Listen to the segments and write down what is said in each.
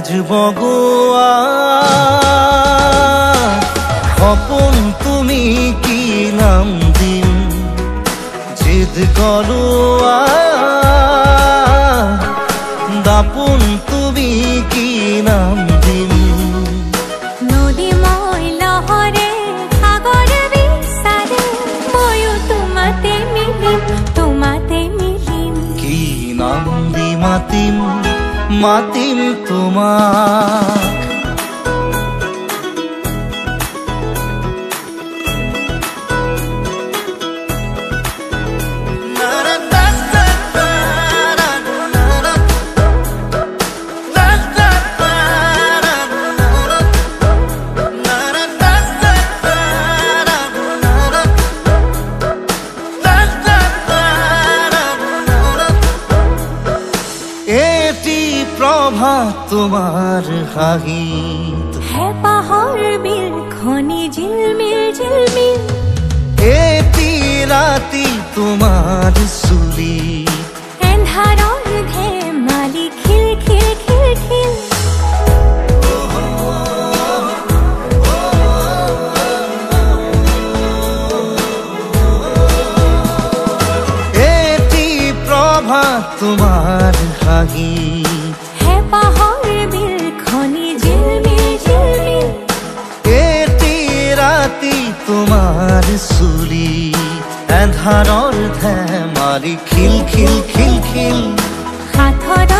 তেজ বগোৱা সপোন তুমি কি নাম দিম জিদ গলোৱা দাপোন তুমি কি নাম দিম নদী মই লহৰে সাগৰ বিচাৰে ময়ো তোমাতে মিলিম কি নাম দি মাতিম তোমাক তোমাৰ হাহিত হেপাহৰ বিল খনি ঝিলমিল এটি ৰাতি তোমাৰ চুলি এন্ধাৰৰ ধেমালি খিল এটি প্ৰভাত তোমাৰ হাহিত হেপাহৰ বিল খনি ঝিলমিল এটি ৰাতি তোমাৰ চুলি এন্ধাৰৰ ধেমালি খিল সাথৰৰ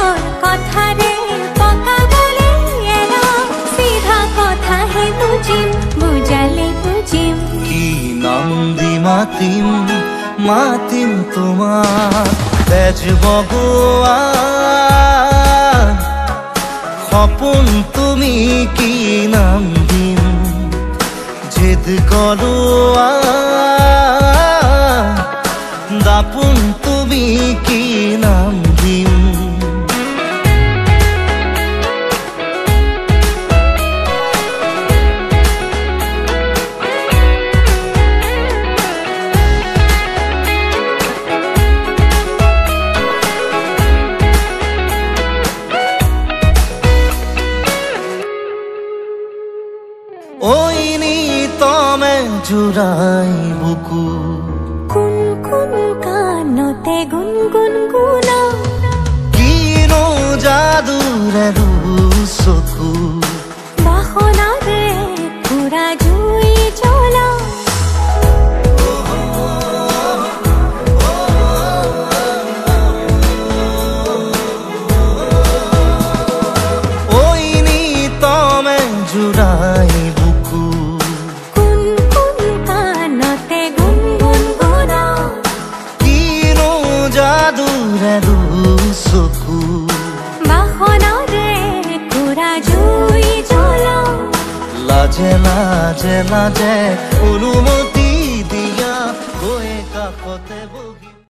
কথাৰে পকাবলে এৰা সিধা কথাহে বুজিম কি নাম দি মাতিম তোমাক তেজ বগোৱা সপোন তুমি কি নাম দিম জিদ গলোৱা দাপোন তুমি কি নাম দিম ওইনি তমে জুৰাই বুকু কুন কানতে গুনগুনা কিনো যাদুৰে চকু বাসনাৰে পুৰা জুই জ্বলা ওইনি তমে জুৰাই চকু বাসনাৰে পুৰা জুই জ্বলা লাজে অনুমতি দিয়া গৈ কাষতে